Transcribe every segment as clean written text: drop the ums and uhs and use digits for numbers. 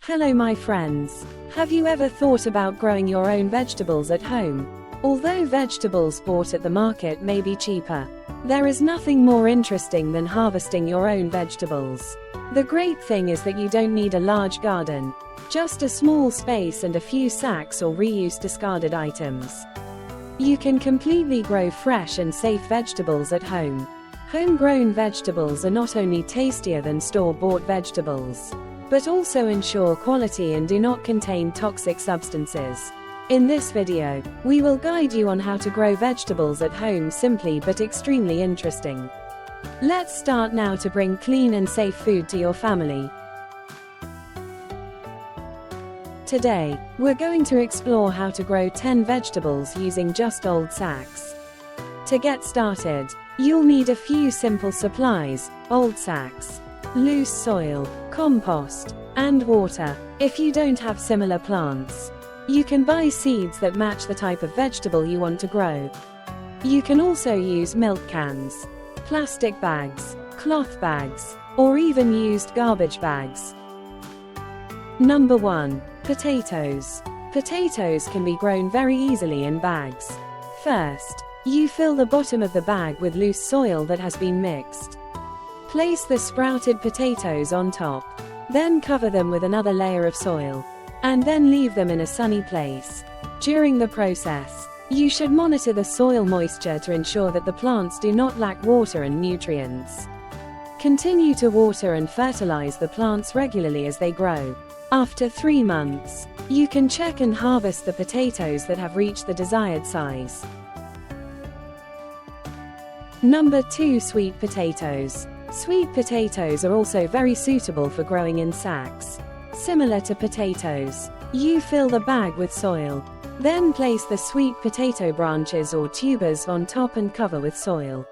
Hello my friends. Have you ever thought about growing your own vegetables at home? Although vegetables bought at the market may be cheaper, there is nothing more interesting than harvesting your own vegetables. The great thing is that you don't need a large garden, just a small space and a few sacks or reused discarded items. You can completely grow fresh and safe vegetables at home. Homegrown vegetables are not only tastier than store-bought vegetables, but also ensure quality and do not contain toxic substances. In this video, we will guide you on how to grow vegetables at home simply but extremely interesting. Let's start now to bring clean and safe food to your family. Today, we're going to explore how to grow 10 vegetables using just old sacks. To get started, you'll need a few simple supplies: old sacks, loose soil, compost, and water. If you don't have similar plants, you can buy seeds that match the type of vegetable you want to grow. You can also use milk cans, plastic bags, cloth bags, or even used garbage bags. Number 1. Potatoes. Potatoes can be grown very easily in bags. First, you fill the bottom of the bag with loose soil that has been mixed. Place the sprouted potatoes on top, then cover them with another layer of soil, and then leave them in a sunny place. During the process, you should monitor the soil moisture to ensure that the plants do not lack water and nutrients. Continue to water and fertilize the plants regularly as they grow. After 3 months, you can check and harvest the potatoes that have reached the desired size. Number 2. Sweet potatoes. Sweet potatoes are also very suitable for growing in sacks. Similar to potatoes, you fill the bag with soil, then place the sweet potato branches or tubers on top and cover with soil.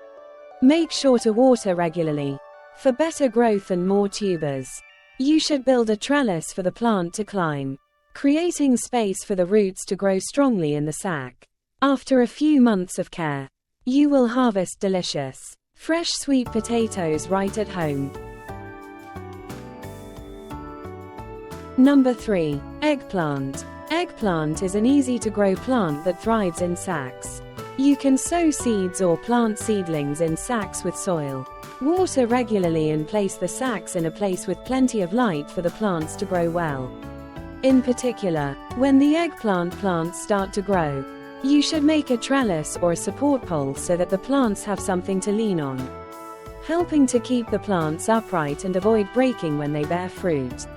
Make sure to water regularly. For better growth and more tubers, you should build a trellis for the plant to climb, creating space for the roots to grow strongly in the sack. After a few months of care, you will harvest delicious, fresh sweet potatoes right at home. Number 3. Eggplant. Eggplant is an easy-to-grow plant that thrives in sacks. You can sow seeds or plant seedlings in sacks with soil. Water regularly and place the sacks in a place with plenty of light for the plants to grow well. In particular, when the eggplant plants start to grow, you should make a trellis or a support pole so that the plants have something to lean on, helping to keep the plants upright and avoid breaking when they bear fruit.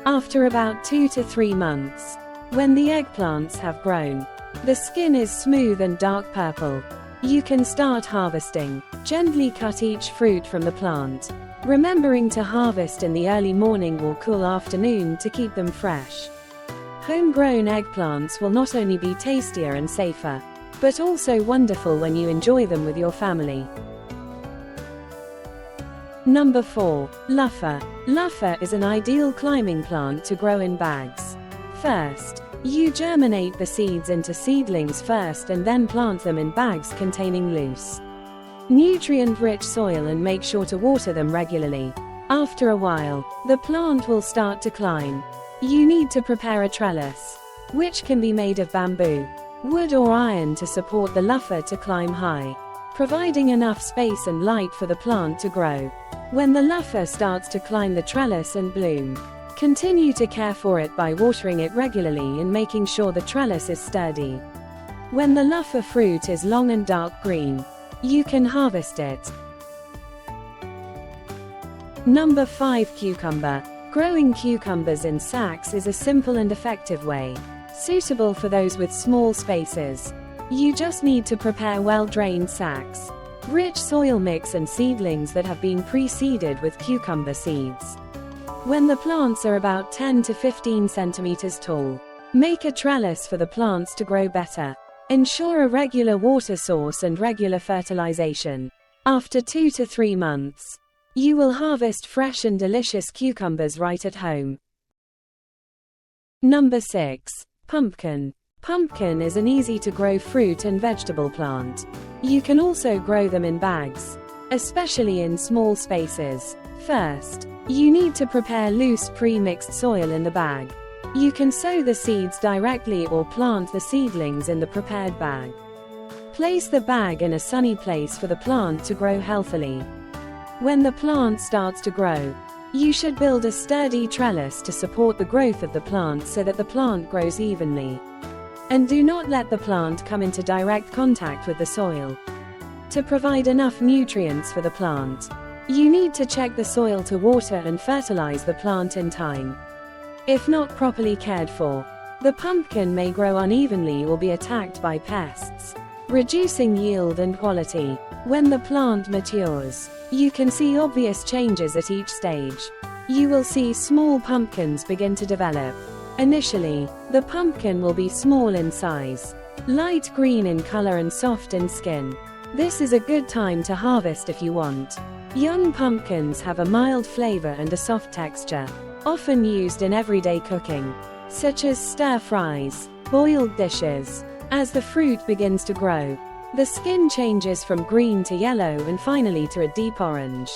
After about 2 to 3 months, when the eggplants have grown, the skin is smooth and dark purple, you can start harvesting. Gently cut each fruit from the plant, remembering to harvest in the early morning or cool afternoon to keep them fresh. Homegrown eggplants will not only be tastier and safer, but also wonderful when you enjoy them with your family. Number 4. Luffa. Luffa is an ideal climbing plant to grow in bags. First, you germinate the seeds into seedlings first and then plant them in bags containing loose, nutrient-rich soil and make sure to water them regularly. After a while, the plant will start to climb. You need to prepare a trellis, which can be made of bamboo, wood or iron to support the luffa to climb high, providing enough space and light for the plant to grow. When the luffa starts to climb the trellis and bloom, continue to care for it by watering it regularly and making sure the trellis is sturdy. When the luffa fruit is long and dark green, you can harvest it. Number 5. Cucumber. Growing cucumbers in sacks is a simple and effective way, suitable for those with small spaces. You just need to prepare well-drained sacks, rich soil mix and seedlings that have been pre-seeded with cucumber seeds. When the plants are about 10 to 15 centimeters tall, make a trellis for the plants to grow better. Ensure a regular water source and regular fertilization. After 2 to 3 months, you will harvest fresh and delicious cucumbers right at home. Number 6. Pumpkin. Pumpkin is an easy-to-grow fruit and vegetable plant. You can also grow them in bags, especially in small spaces. First, You need to prepare loose pre-mixed soil in the bag. You can sow the seeds directly or plant the seedlings in the prepared bag. Place the bag in a sunny place for the plant to grow healthily. When the plant starts to grow, you should build a sturdy trellis to support the growth of the plant so that the plant grows evenly. And do not let the plant come into direct contact with the soil. To provide enough nutrients for the plant, you need to check the soil to water and fertilize the plant in time. If not properly cared for, the pumpkin may grow unevenly or be attacked by pests, reducing yield and quality. When the plant matures, you can see obvious changes at each stage. You will see small pumpkins begin to develop. Initially, the pumpkin will be small in size, light green in color and soft in skin. This is a good time to harvest if you want. Young pumpkins have a mild flavor and a soft texture, often used in everyday cooking, such as stir-fries, boiled dishes. As the fruit begins to grow, the skin changes from green to yellow and finally to a deep orange.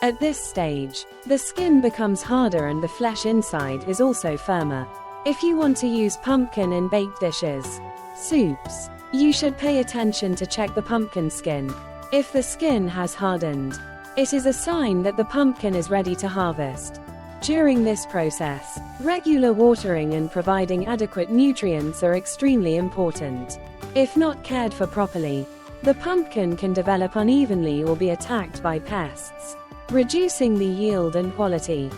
At this stage, the skin becomes harder and the flesh inside is also firmer. If you want to use pumpkin in baked dishes, soups, you should pay attention to check the pumpkin skin. If the skin has hardened, it is a sign that the pumpkin is ready to harvest. During this process, regular watering and providing adequate nutrients are extremely important. If not cared for properly, the pumpkin can develop unevenly or be attacked by pests, reducing the yield and quality.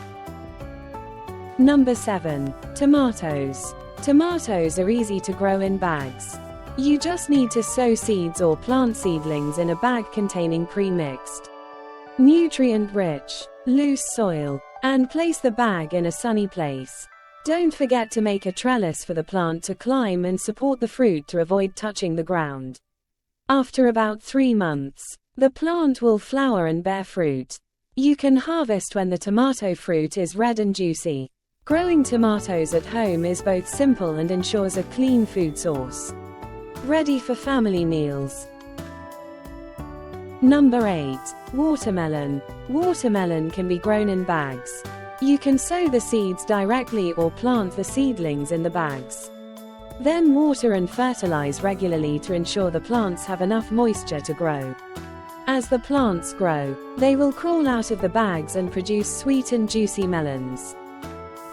Number 7. Tomatoes. Tomatoes are easy to grow in bags. You just need to sow seeds or plant seedlings in a bag containing pre-mixed, nutrient-rich, loose soil, and place the bag in a sunny place. Don't forget to make a trellis for the plant to climb and support the fruit to avoid touching the ground. After about 3 months, the plant will flower and bear fruit. You can harvest when the tomato fruit is red and juicy. Growing tomatoes at home is both simple and ensures a clean food source. Ready for family meals. Number 8. Watermelon. Watermelon can be grown in bags. You can sow the seeds directly or plant the seedlings in the bags. Then water and fertilize regularly to ensure the plants have enough moisture to grow. As the plants grow, they will crawl out of the bags and produce sweet and juicy melons.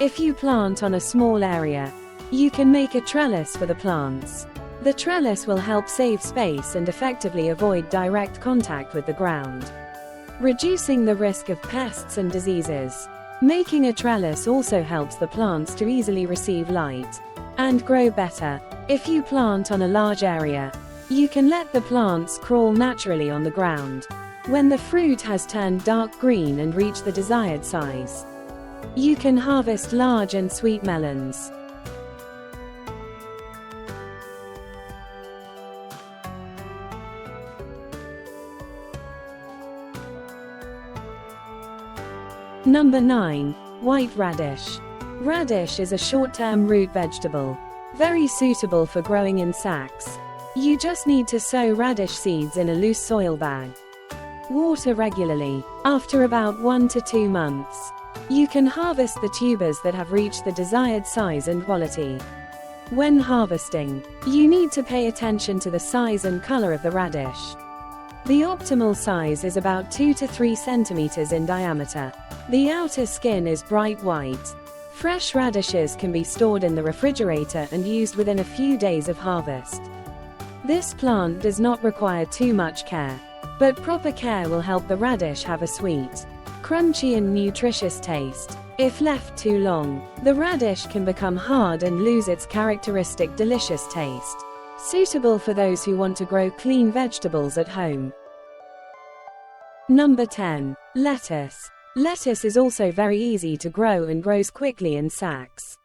If you plant on a small area, you can make a trellis for the plants. The trellis will help save space and effectively avoid direct contact with the ground, reducing the risk of pests and diseases. Making a trellis also helps the plants to easily receive light and grow better. If you plant on a large area, you can let the plants crawl naturally on the ground. When the fruit has turned dark green and reached the desired size, you can harvest large and sweet melons. Number 9. White radish. Radish is a short-term root vegetable, very suitable for growing in sacks. You just need to sow radish seeds in a loose soil bag. Water regularly. After about 1 to 2 months, you can harvest the tubers that have reached the desired size and quality. When harvesting, you need to pay attention to the size and color of the radish. The optimal size is about 2 to 3 centimeters in diameter. The outer skin is bright white. Fresh radishes can be stored in the refrigerator and used within a few days of harvest. This plant does not require too much care, but proper care will help the radish have a sweet, crunchy and nutritious taste. If left too long, the radish can become hard and lose its characteristic delicious taste. Suitable for those who want to grow clean vegetables at home. Number 10. Lettuce. Lettuce is also very easy to grow and grows quickly in sacks.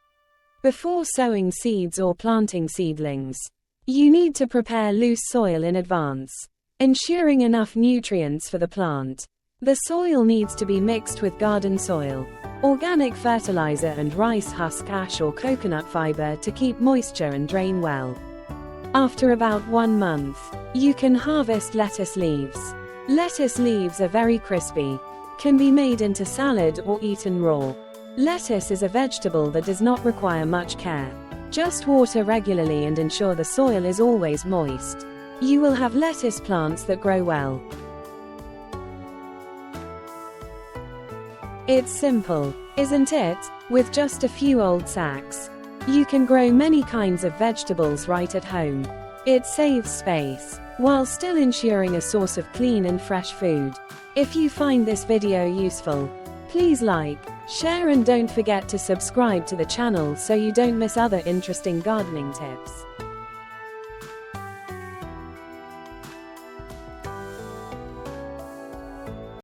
Before sowing seeds or planting seedlings, you need to prepare loose soil in advance, ensuring enough nutrients for the plant. The soil needs to be mixed with garden soil, organic fertilizer and rice husk ash or coconut fiber to keep moisture and drain well. After about 1 month, you can harvest lettuce leaves. Lettuce leaves are very crispy. Can be made into salad or eaten raw. Lettuce is a vegetable that does not require much care. Just water regularly and ensure the soil is always moist. You will have lettuce plants that grow well. It's simple, isn't it? With just a few old sacks, you can grow many kinds of vegetables right at home. It saves space, while still ensuring a source of clean and fresh food. If you find this video useful, please like, share and don't forget to subscribe to the channel so you don't miss other interesting gardening tips.